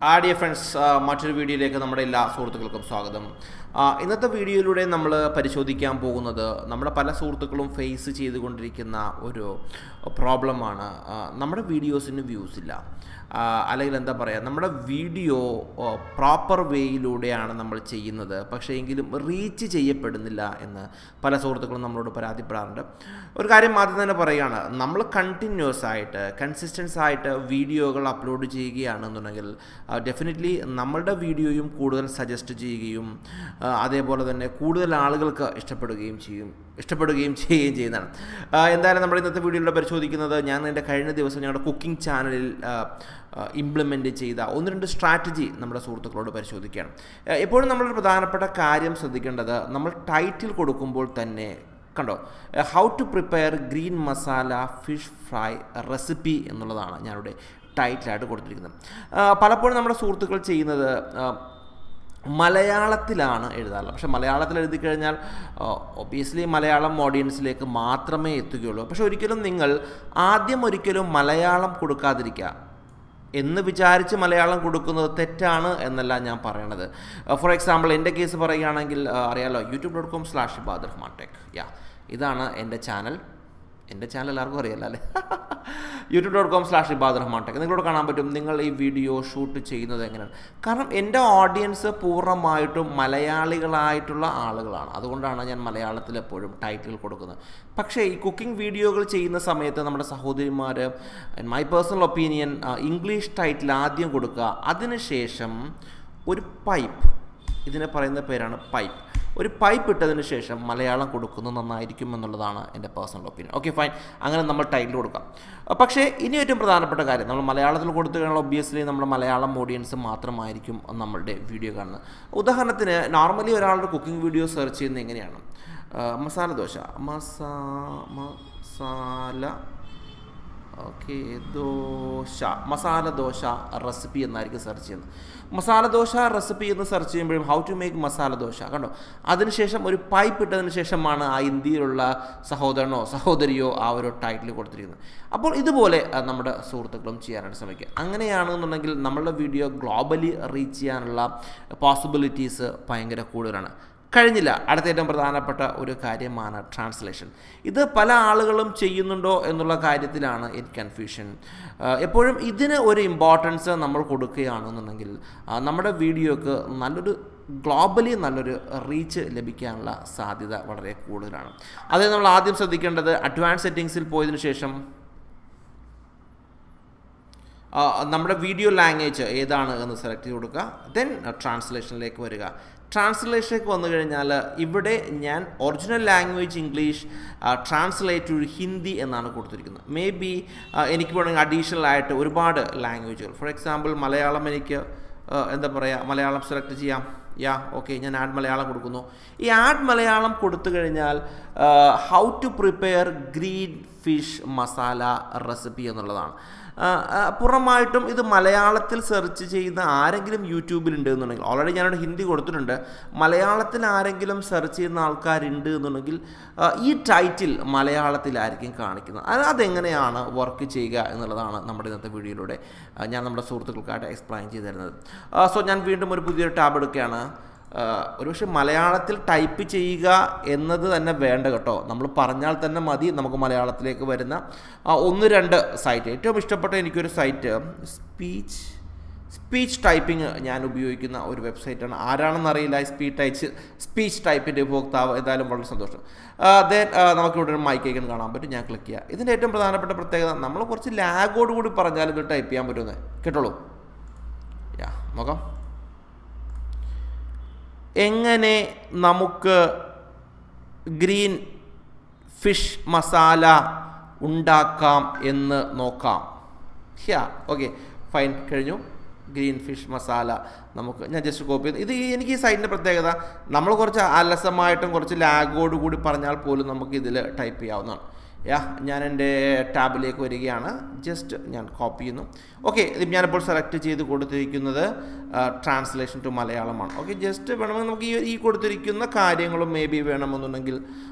Dear friends, മറ്റൊരു വീഡിയോയിലേക്ക് നമ്മുടെ എല്ലാ സുഹൃത്തുക്കൾക്കും സ്വാഗതം. ഇന്നത്തെ വീഡിയോയിലൂടെ നമ്മൾ പരിശോധിക്കാൻ പോകുന്നത് നമ്മുടെ പല സുഹൃത്തുക്കളും ഫേസ് ചെയ്തുകൊണ്ടിരിക്കുന്ന ഒരു പ്രോബ്ലമാണ്. നമ്മുടെ വീഡിയോസിന് വ്യൂസ് ഇല്ല, അല്ലെങ്കിൽ എന്താ പറയുക, നമ്മുടെ വീഡിയോ പ്രോപ്പർ വേയിലൂടെയാണ് നമ്മൾ ചെയ്യുന്നത്, പക്ഷേ എങ്കിലും റീച്ച് ചെയ്യപ്പെടുന്നില്ല എന്ന് പല സുഹൃത്തുക്കളും നമ്മളോട് പരാതിപ്പെടാറുണ്ട്. ഒരു കാര്യം ആദ്യം തന്നെ പറയുകയാണ്, നമ്മൾ കണ്ടിന്യൂസ് ആയിട്ട് കൺസിസ്റ്റൻസ് ആയിട്ട് വീഡിയോകൾ അപ്ലോഡ് ചെയ്യുകയാണെന്നുണ്ടെങ്കിൽ ഡെഫിനറ്റ്ലി നമ്മളുടെ വീഡിയോയും കൂടുതൽ സജസ്റ്റ് ചെയ്യുകയും അതേപോലെ തന്നെ കൂടുതൽ ആളുകൾക്ക് ഇഷ്ടപ്പെടുകയും ചെയ്യുന്നതാണ്. എന്തായാലും നമ്മുടെ ഇന്നത്തെ വീഡിയോയിലൂടെ പരിശോധിക്കുന്നത്, ഞാൻ എൻ്റെ കഴിഞ്ഞ ദിവസം ഞങ്ങളുടെ കുക്കിംഗ് ചാനലിൽ ഇംപ്ലിമെൻറ്റ് ചെയ്ത ഒന്ന് രണ്ട് സ്ട്രാറ്റജി നമ്മുടെ സുഹൃത്തുക്കളോട് പരിശോധിക്കുകയാണ്. എപ്പോഴും നമ്മളൊരു പ്രധാനപ്പെട്ട കാര്യം ശ്രദ്ധിക്കേണ്ടത്, നമ്മൾ ടൈറ്റിൽ കൊടുക്കുമ്പോൾ തന്നെ കണ്ടോ, how to prepare green masala fish fry recipe എന്നുള്ളതാണ് ഞാനിവിടെ ടൈറ്റിലായിട്ട് കൊടുത്തിരിക്കുന്നത്. പലപ്പോഴും നമ്മുടെ സുഹൃത്തുക്കൾ ചെയ്യുന്നത് മലയാളത്തിലാണ് എഴുതാറുള്ളത്. പക്ഷേ മലയാളത്തിൽ എഴുതി കഴിഞ്ഞാൽ ഒബിയസ്ലി മലയാളം ഓഡിയൻസിലേക്ക് മാത്രമേ എത്തുകയുള്ളൂ. പക്ഷെ നിങ്ങൾ ഒരിക്കലും മലയാളം കൊടുക്കാതിരിക്കുക എന്ന് വിചാരിച്ച് മലയാളം കൊടുക്കുന്നത് തെറ്റാണ് എന്നല്ല ഞാൻ പറയണത്. ഫോർ എക്സാമ്പിൾ എൻ്റെ കേസ് പറയുകയാണെങ്കിൽ അറിയാലോ, youtube.com/ibadrahmanTech. ഇതാണ് എൻ്റെ ചാനൽ. എൻ്റെ ചാനൽ എല്ലാവർക്കും അറിയാമല്ലോ അല്ലേ? youtube.com/ibadrahmanTech. നിങ്ങളോട് കാണാൻ പറ്റും നിങ്ങൾ ഈ വീഡിയോ ഷൂട്ട് ചെയ്യുന്നത് എങ്ങനെയാണ്. കാരണം എൻ്റെ ഓഡിയൻസ് പൂർണ്ണമായിട്ടും മലയാളികളായിട്ടുള്ള ആളുകളാണ്. അതുകൊണ്ടാണ് ഞാൻ മലയാളത്തിൽ എപ്പോഴും ടൈറ്റിൽ കൊടുക്കുന്നത്. പക്ഷേ ഈ കുക്കിംഗ് വീഡിയോകൾ ചെയ്യുന്ന സമയത്ത് നമ്മുടെ സഹോദരിമാർ, my personal opinion, English title ആദ്യം കൊടുക്കുക, അതിനുശേഷം ഒരു പൈപ്പ്, ഇതിനെ പറയുന്ന പേരാണ് പൈപ്പ്, ഒരു പൈപ്പ് ഇട്ടതിന് ശേഷം മലയാളം കൊടുക്കുന്നത് നന്നായിരിക്കും എന്നുള്ളതാണ് എൻ്റെ പേഴ്സണൽ ഒപ്പീനിയൻ. ഓക്കെ ഫൈൻ, അങ്ങനെ നമ്മൾ ടൈറ്റിൽ കൊടുക്കാം. പക്ഷേ ഇനി ഏറ്റവും പ്രധാനപ്പെട്ട കാര്യം, നമ്മൾ മലയാളത്തിൽ കൊടുത്തു കഴിഞ്ഞാൽ ഒബ്വിയസ്ലി നമ്മുടെ മലയാളം ഓഡിയൻസ് മാത്രമായിരിക്കും നമ്മളുടെ വീഡിയോ കാണുന്നത്. ഉദാഹരണത്തിന് നോർമലി ഒരാളുടെ കുക്കിംഗ് വീഡിയോ സെർച്ച് ചെയ്യുന്നത് എങ്ങനെയാണ്, മസാല ദോശ മസാല ദോശ റെസിപ്പി എന്നായിരിക്കും സെർച്ച് ചെയ്യുന്നത്. മസാല ദോശ റെസിപ്പി എന്ന് സെർച്ച് ചെയ്യുമ്പോഴും how to make masala dosa കണ്ടോ, അതിനുശേഷം ഒരു പൈപ്പ് ഇട്ടതിന് ശേഷമാണ് ആ ഇന്ത്യയിലുള്ള സഹോദരനോ സഹോദരിയോ ആ ഒരു ടൈറ്റിൽ കൊടുത്തിരിക്കുന്നത്. അപ്പോൾ ഇതുപോലെ നമ്മുടെ സുഹൃത്തുക്കളും ചെയ്യാനായിട്ട് ശ്രമിക്കുക. അങ്ങനെയാണെന്നുണ്ടെങ്കിൽ നമ്മളുടെ വീഡിയോ ഗ്ലോബലി റീച്ച് ചെയ്യാനുള്ള പോസിബിലിറ്റീസ് ഭയങ്കര കൂടുതലാണ്. കഴിഞ്ഞില്ല, അടുത്ത ഏറ്റവും പ്രധാനപ്പെട്ട ഒരു കാര്യമാണ് ട്രാൻസ്ലേഷൻ. ഇത് പല ആളുകളും ചെയ്യുന്നുണ്ടോ എന്നുള്ള കാര്യത്തിലാണ് എനിക്ക് കൺഫ്യൂഷൻ. എപ്പോഴും ഇതിന് ഒരു ഇമ്പോർട്ടൻസ് നമ്മൾ കൊടുക്കുകയാണെന്നുണ്ടെങ്കിൽ നമ്മുടെ വീഡിയോക്ക് ഗ്ലോബലി നല്ലൊരു റീച്ച് ലഭിക്കാനുള്ള സാധ്യത വളരെ കൂടുതലാണ്. അത് നമ്മൾ ആദ്യം ശ്രദ്ധിക്കേണ്ടത്, അഡ്വാൻസ് സെറ്റിങ്സിൽ പോയതിനു ശേഷം നമ്മുടെ വീഡിയോ ലാംഗ്വേജ് ഏതാണ് എന്ന് സെലക്ട് ചെയ്ത് കൊടുക്കുക. ദെൻ ട്രാൻസ്ലേഷനിലേക്ക് വരിക. ട്രാൻസ്ലേഷനിലേക്ക് വന്നു കഴിഞ്ഞാൽ ഇവിടെ ഞാൻ original language English, translate to Hindi എന്നാണ് കൊടുത്തിരിക്കുന്നത്. മേ ബി എനിക്ക് വേണമെങ്കിൽ അഡീഷണൽ ആയിട്ട് ഒരുപാട് ലാംഗ്വേജുകൾ, ഫോർ എക്സാമ്പിൾ മലയാളം, എനിക്ക് മലയാളം സെലക്ട് ചെയ്യാം. ഓക്കെ, ഞാൻ ആഡ് മലയാളം കൊടുക്കുന്നു. ഈ ആഡ് മലയാളം കൊടുത്തു കഴിഞ്ഞാൽ how to prepare green fish masala recipe എന്നുള്ളതാണ്. പൂർണ്ണമായിട്ടും ഇത് മലയാളത്തിൽ സെർച്ച് ചെയ്യുന്ന ആരെങ്കിലും യൂട്യൂബിലുണ്ട് എന്നുണ്ടെങ്കിൽ, ഓൾറെഡി ഞാനിവിടെ ഹിന്ദി കൊടുത്തിട്ടുണ്ട്, മലയാളത്തിൽ ആരെങ്കിലും സെർച്ച് ചെയ്യുന്ന ആൾക്കാരുണ്ട് എന്നുണ്ടെങ്കിൽ ഈ ടൈറ്റിൽ മലയാളത്തിലായിരിക്കും കാണിക്കുന്നത്. അതെങ്ങനെയാണ് വർക്ക് ചെയ്യുക എന്നുള്ളതാണ് നമ്മുടെ ഇന്നത്തെ വീഡിയോയിലൂടെ ഞാൻ നമ്മുടെ സുഹൃത്തുക്കൾക്കായിട്ട് എക്സ്പ്ലെയിൻ ചെയ്ത് തരുന്നത്. സോ ഞാൻ വീണ്ടും ഒരു പുതിയൊരു ടാബ് എടുക്കുകയാണ്. ഒരുപക്ഷെ മലയാളത്തിൽ ടൈപ്പ് ചെയ്യുക എന്നത് തന്നെ വേണ്ട കേട്ടോ, നമ്മൾ പറഞ്ഞാൽ തന്നെ മതി നമുക്ക് മലയാളത്തിലേക്ക് വരുന്ന ഒന്ന് രണ്ട് സൈറ്റ്. ഏറ്റവും ഇഷ്ടപ്പെട്ട എനിക്കൊരു സൈറ്റ് സ്പീച്ച് ടൈപ്പിംഗ് ഞാൻ ഉപയോഗിക്കുന്ന ഒരു വെബ്സൈറ്റാണ്. ആരാണെന്നറിയില്ല സ്പീച്ച് ടൈപ്പിൻ്റെ ഉപഭോക്താവ്. എന്തായാലും വളരെ സന്തോഷം. ദെൻ നമുക്കിവിടെ ഒരു മൈക്ക് ഐക്കൺ കാണാൻ പറ്റും, ഞാൻ ക്ലിക്ക് ചെയ്യുക. ഇതിൻ്റെ ഏറ്റവും പ്രധാനപ്പെട്ട പ്രത്യേകത, നമ്മൾ കുറച്ച് ലാഗോട് കൂടി പറഞ്ഞാൽ ഇത് ടൈപ്പ് ചെയ്യാൻ പറ്റുമെന്ന് കേട്ടോളൂ. നോക്കാം എങ്ങനെ നമുക്ക് ഗ്രീൻ ഫിഷ് മസാല ഉണ്ടാക്കാം എന്ന് നോക്കാം. ഓക്കെ ഫൈൻ, കഴിഞ്ഞു. ഗ്രീൻ ഫിഷ് മസാല ഞാൻ ജസ്റ്റ് കോപ്പി ചെയ്തു. എനിക്ക് ഈ സൈറ്റിൻ്റെ പ്രത്യേകത, നമ്മൾ കുറച്ച് അലസമായിട്ടും കുറച്ച് ലാഗോട് കൂടി പറഞ്ഞാൽ പോലും നമുക്ക് ഇതിൽ ടൈപ്പ് ചെയ്യാവുന്നതാണ്. ഞാൻ എൻ്റെ ടാബിലേക്ക് വരികയാണ്. ജസ്റ്റ് ഞാൻ കോപ്പി ചെയ്യുന്നു. ഓക്കെ, ഞാനിപ്പോൾ സെലക്ട് ചെയ്ത് കൊടുത്തിരിക്കുന്നത് ട്രാൻസ്ലേഷൻ ടു മലയാളമാണ്. ഓക്കെ, ജസ്റ്റ് വേണമെങ്കിൽ നമുക്ക് ഈ കൊടുത്തിരിക്കുന്ന കാര്യങ്ങളും മേ ബി വേണമെന്നുണ്ടെങ്കിൽ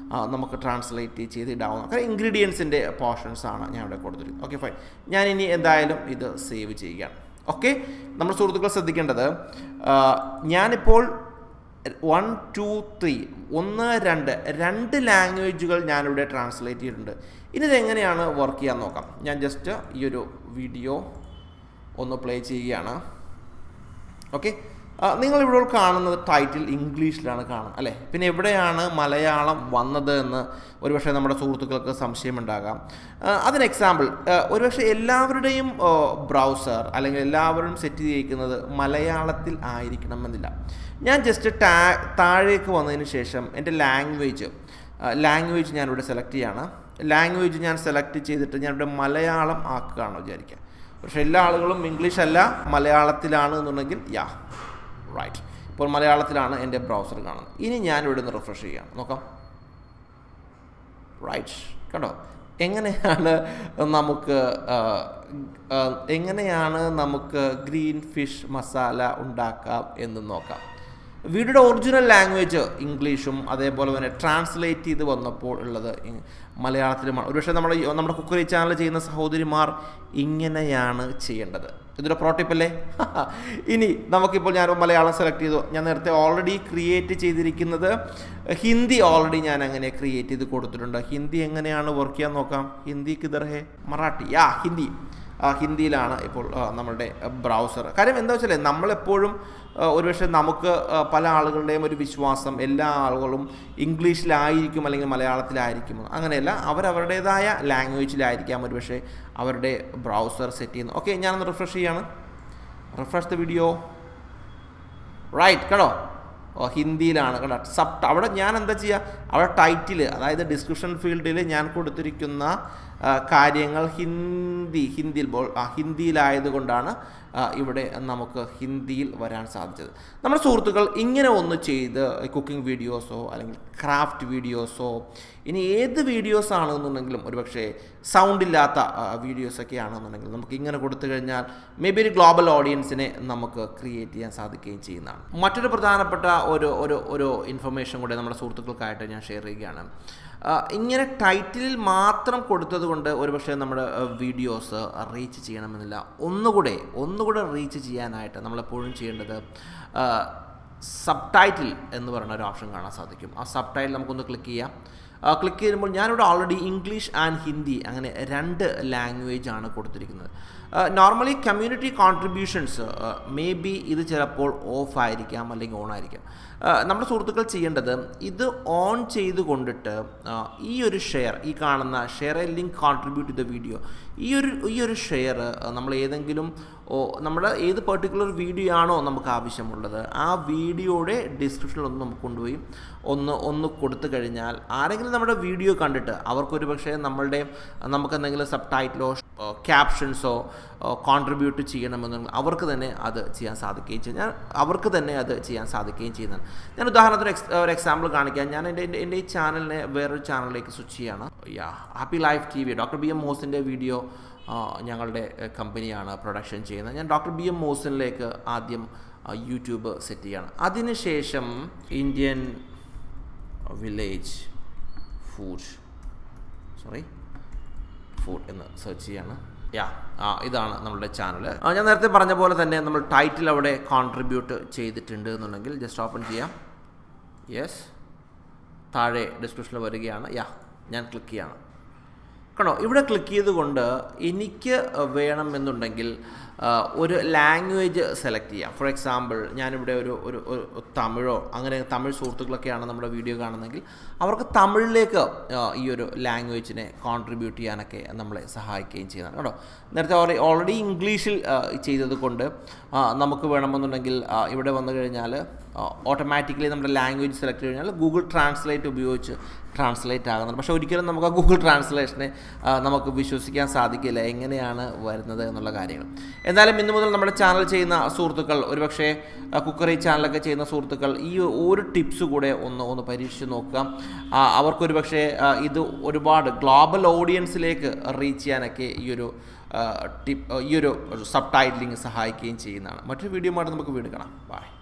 നമുക്ക് ട്രാൻസ്ലേറ്റ് ചെയ്ത് ഇടാവുന്ന, കാരണം ഇൻഗ്രീഡിയൻസിൻ്റെ പോർഷൻസാണ് ഞാൻ ഇവിടെ കൊടുത്തിരിക്കുന്നത്. ഓക്കെ ഫൈൻ, ഞാനിനി എന്തായാലും ഇത് സേവ് ചെയ്യുകയാണ്. ഓക്കെ, നമ്മൾ സുഹൃത്തുക്കൾ ശ്രദ്ധിക്കേണ്ടത്, ഞാനിപ്പോൾ 1 2 3 രണ്ട് ലാംഗ്വേജുകൾ ഞാനിവിടെ ട്രാൻസ്ലേറ്റ് ചെയ്തിട്ടുണ്ട്. ഇനി ഇതെങ്ങനെയാണ് വർക്ക് ചെയ്യാൻ നോക്കാം. ഞാൻ ജസ്റ്റ് ഈ ഒരു വീഡിയോ ഒന്ന് പ്ലേ ചെയ്യുകയാണ്. ഓക്കെ, നിങ്ങളിവിടെ കാണുന്നത് ടൈറ്റിൽ ഇംഗ്ലീഷിലാണ് കാണുന്നത് അല്ലേ? പിന്നെ എവിടെയാണ് മലയാളം വന്നത് എന്ന് ഒരുപക്ഷെ നമ്മുടെ സുഹൃത്തുക്കൾക്ക് സംശയമുണ്ടാകാം. അതിന് എക്സാമ്പിൾ, ഒരുപക്ഷെ എല്ലാവരുടെയും ബ്രൗസർ അല്ലെങ്കിൽ എല്ലാവരും സെറ്റ് ചെയ്തിരിക്കുന്നത് മലയാളത്തിൽ ആയിരിക്കണമെന്നില്ല. ഞാൻ ജസ്റ്റ് താഴേക്ക് വന്നതിന് ശേഷം എൻ്റെ ലാംഗ്വേജ് ഞാനിവിടെ സെലക്ട് ചെയ്യാണ്. ലാംഗ്വേജ് ഞാൻ സെലക്ട് ചെയ്തിട്ട് ഞാനിവിടെ മലയാളം ആക്കുകയാണോ വിചാരിക്കുക. പക്ഷേ എല്ലാ ആളുകളും ഇംഗ്ലീഷ് അല്ല മലയാളത്തിലാണ് എന്നുണ്ടെങ്കിൽ റൈറ്റ്. ഇപ്പോൾ മലയാളത്തിലാണ് എൻ്റെ ബ്രൗസർ കാണുന്നത്. ഇനി ഞാനിവിടെ നിന്ന് റിഫ്രഷ് ചെയ്യുകയാണ്. നോക്കാം. റൈറ്റ്, കണ്ടോ എങ്ങനെയാണ് നമുക്ക് ഗ്രീൻ ഫിഷ് മസാല ഉണ്ടാക്കാം എന്ന് നോക്കാം. വീഡിയോയുടെ ഒറിജിനൽ ലാംഗ്വേജ് ഇംഗ്ലീഷും അതേപോലെ തന്നെ ട്രാൻസ്ലേറ്റ് ചെയ്ത് വന്നപ്പോൾ ഉള്ളത് മലയാളത്തിലുമാണ്. ഒരുപക്ഷെ നമ്മുടെ കുക്കറി ചാനൽ ചെയ്യുന്ന സഹോദരിമാർ ഇങ്ങനെയാണ് ചെയ്യേണ്ടത്. ഇതൊരു പ്രോട്ടിപ്പല്ലേ? ഇനി നമുക്കിപ്പോൾ ഞാൻ മലയാളം സെലക്ട് ചെയ്തു. ഞാൻ നേരത്തെ ഓൾറെഡി ക്രിയേറ്റ് ചെയ്തിരിക്കുന്നത് ഹിന്ദി ഓൾറെഡി ഞാൻ അങ്ങനെ ക്രിയേറ്റ് ചെയ്ത് കൊടുത്തിട്ടുണ്ട്. ഹിന്ദി എങ്ങനെയാണ് വർക്ക് ചെയ്യാൻ നോക്കാം. ഹിന്ദി കിധർ ഹേ? മറാഠി. ഹിന്ദിയിലാണ് ഇപ്പോൾ നമ്മളുടെ ബ്രൗസർ. കാര്യം എന്താ വെച്ചാൽ നമ്മളെപ്പോഴും ഒരുപക്ഷെ നമുക്ക് പല ആളുകളുടെയും ഒരു വിശ്വാസം എല്ലാ ആളുകളും ഇംഗ്ലീഷിലായിരിക്കും അല്ലെങ്കിൽ മലയാളത്തിലായിരിക്കും. അങ്ങനെയല്ല, അവരവരുടേതായ ലാംഗ്വേജിലായിരിക്കാം ഒരുപക്ഷെ അവരുടെ ബ്രൗസർ സെറ്റ് ചെയ്യുന്നത്. ഓക്കെ, ഞാനൊന്ന് റിഫ്രഷ് ചെയ്യാണ്. Refresh the video. റൈറ്റ്, കേട്ടോ ഹിന്ദിയിലാണ് കേട്ടോ. അവിടെ ഞാൻ എന്താ ചെയ്യുക, അവിടെ ടൈറ്റിൽ അതായത് ഡിസ്ക്രിപ്ഷൻ ഫീൽഡിൽ ഞാൻ കൊടുത്തിരിക്കുന്ന കാര്യങ്ങൾ ഹിന്ദിയിലായതുകൊണ്ടാണ് ഇവിടെ നമുക്ക് ഹിന്ദിയിൽ വരാൻ സാധിച്ചത്. നമ്മുടെ സുഹൃത്തുക്കൾ ഇങ്ങനെ ഒന്ന് ചെയ്ത് കുക്കിംഗ് വീഡിയോസോ അല്ലെങ്കിൽ ക്രാഫ്റ്റ് വീഡിയോസോ ഇനി ഏത് വീഡിയോസ് ആണെന്നുണ്ടെങ്കിലും ഒരുപക്ഷെ സൗണ്ട് ഇല്ലാത്ത വീഡിയോസൊക്കെ ആണെന്നുണ്ടെങ്കിൽ നമുക്ക് ഇങ്ങനെ കൊടുത്തു കഴിഞ്ഞാൽ മേ ബി ഒരു ഗ്ലോബൽ ഓഡിയൻസിനെ നമുക്ക് ക്രിയേറ്റ് ചെയ്യാൻ സാധിക്കുകയും ചെയ്യുന്നതാണ്. മറ്റൊരു പ്രധാനപ്പെട്ട ഒരു ഇൻഫർമേഷൻ കൂടെ നമ്മുടെ സുഹൃത്തുക്കൾക്കായിട്ട് ഞാൻ ഷെയർ ചെയ്യുകയാണ്. ഇങ്ങനെ ടൈറ്റിലിൽ മാത്രം കൊടുത്തത് കൊണ്ട് ഒരുപക്ഷെ നമ്മുടെ വീഡിയോസ് റീച്ച് ചെയ്യണമെന്നില്ല. ഒന്നുകൂടെ റീച്ച് ചെയ്യാനായിട്ട് നമ്മളെപ്പോഴും ചെയ്യേണ്ടത് സബ് ടൈറ്റിൽ എന്ന് പറയുന്ന ഒരു ഓപ്ഷൻ കാണാൻ സാധിക്കും. ആ സബ് ടൈറ്റിൽ നമുക്കൊന്ന് ക്ലിക്ക് ചെയ്യാം. ക്ലിക്ക് ചെയ്യുമ്പോൾ ഞാനിവിടെ ഓൾറെഡി ഇംഗ്ലീഷ് ആൻഡ് ഹിന്ദി അങ്ങനെ 2 ലാംഗ്വേജ് ആണ് കൊടുത്തിരിക്കുന്നത്. Normally community contributions may be ഇത് ചിലപ്പോൾ ഓഫ് ആയിരിക്കാം അല്ലെങ്കിൽ ഓൺ ആയിരിക്കാം. നമ്മുടെ സുഹൃത്തുക്കൾ ചെയ്യേണ്ടത് ഇത് ഓൺ ചെയ്ത് കൊണ്ടിട്ട് ഈ ഒരു ഷെയർ, ഈ കാണുന്ന share a link contribute to the video, ഈ ഒരു ഷെയർ നമ്മൾ ഏതെങ്കിലും നമ്മുടെ ഏത് പെർട്ടിക്കുലർ വീഡിയോ ആണോ നമുക്ക് ആവശ്യമുള്ളത് ആ വീഡിയോയുടെ ഡിസ്ക്രിപ്ഷനിൽ നമുക്ക് കൊണ്ടുപോയി ഒന്ന് കൊടുത്തു കഴിഞ്ഞാൽ ആരെങ്കിലും നമ്മുടെ വീഡിയോ കണ്ടിട്ട് അവർക്കൊരു പക്ഷേ നമുക്ക് എന്തെങ്കിലും സബ് ടൈറ്റിലോ ക്യാപ്ഷൻസോ കോൺട്രിബ്യൂട്ട് ചെയ്യണമെന്നുണ്ടെങ്കിൽ അവർക്ക് തന്നെ അത് ചെയ്യാൻ സാധിക്കുകയും ചെയ്യുന്നതാണ്. ഞാൻ ഉദാഹരണത്തിന് ഒരു എക്സാമ്പിൾ കാണിക്കാം. ഞാൻ എൻ്റെ ഈ ചാനലിനെ വേറൊരു ചാനലിലേക്ക് സ്വിച്ച് ചെയ്യാണ്. Happy life TV doctor BM മോസിൻ്റെ വീഡിയോ ഞങ്ങളുടെ കമ്പനിയാണ് പ്രൊഡക്ഷൻ ചെയ്യുന്നത്. ഞാൻ ഡോക്ടർ BM മോസിനിലേക്ക് ആദ്യം യൂട്യൂബ് സെറ്റ് ചെയ്യാണ്. അതിനുശേഷം ഇന്ത്യൻ വില്ലേജ് ഫുഡ് എന്ന് സെർച്ച് ചെയ്യാണ്. ഇതാണ് നമ്മളുടെ ചാനൽ. ഞാൻ നേരത്തെ പറഞ്ഞ പോലെ തന്നെ നമ്മൾ ടൈറ്റിൽ അവിടെ കോൺട്രിബ്യൂട്ട് ചെയ്തിട്ടുണ്ട് എന്നുണ്ടെങ്കിൽ ജസ്റ്റ് ഓപ്പൺ ചെയ്യാം. യെസ്, താഴെ ഡിസ്ക്രിപ്ഷനിൽ വരികയാണ്. ഞാൻ ക്ലിക്ക് ചെയ്യണം. കണ്ടോ, ഇവിടെ ക്ലിക്ക് ചെയ്തുകൊണ്ട് എനിക്ക് വേണമെന്നുണ്ടെങ്കിൽ ഒരു ലാംഗ്വേജ് സെലക്ട് ചെയ്യാം. ഫോർ എക്സാമ്പിൾ ഞാനിവിടെ ഒരു തമിഴോ അങ്ങനെ തമിഴ് സുഹൃത്തുക്കളൊക്കെയാണ് നമ്മുടെ വീഡിയോ കാണുന്നതെങ്കിൽ അവർക്ക് തമിഴിലേക്ക് ഈ ഒരു ലാംഗ്വേജിനെ കോൺട്രിബ്യൂട്ട് ചെയ്യാനൊക്കെ നമ്മളെ സഹായിക്കുകയും ചെയ്യുന്നതാണ്. കേട്ടോ, നേരത്തെ ഓൾറെഡി ഇംഗ്ലീഷിൽ ചെയ്തത് കൊണ്ട് നമുക്ക് വേണമെന്നുണ്ടെങ്കിൽ ഇവിടെ വന്നു കഴിഞ്ഞാൽ ഓട്ടോമാറ്റിക്കലി നമ്മുടെ ലാംഗ്വേജ് സെലക്ട് ചെയ്ത് കഴിഞ്ഞാൽ ഗൂഗിൾ ട്രാൻസ്ലേറ്റ് ഉപയോഗിച്ച് ട്രാൻസ്ലേറ്റ് ആകുന്നുണ്ട്. പക്ഷേ ഒരിക്കലും നമുക്ക് ആ ഗൂഗിൾ ട്രാൻസ്ലേഷനെ നമുക്ക് വിശ്വസിക്കാൻ സാധിക്കില്ല എങ്ങനെയാണ് വരുന്നത് എന്നുള്ള കാര്യങ്ങൾ. എന്തായാലും ഇന്നു മുതൽ നമ്മുടെ ചാനൽ ചെയ്യുന്ന സുഹൃത്തുക്കൾ, ഒരുപക്ഷെ കുക്കറി ചാനലൊക്കെ ചെയ്യുന്ന സുഹൃത്തുക്കൾ ഈ ഒരു ടിപ്സ് കൂടെ ഒന്ന് പരീക്ഷിച്ച് നോക്കുക. അവർക്കൊരു പക്ഷേ ഇത് ഒരുപാട് ഗ്ലോബൽ ഓഡിയൻസിലേക്ക് റീച്ച് ചെയ്യാനൊക്കെ ഈ ഒരു സബ് ടൈറ്റിലിംഗ് സഹായിക്കുകയും ചെയ്യുന്നതാണ്. മറ്റൊരു വീഡിയോ ആയിട്ട് നമുക്ക് വീണ്ടും കാണാം. ബൈ.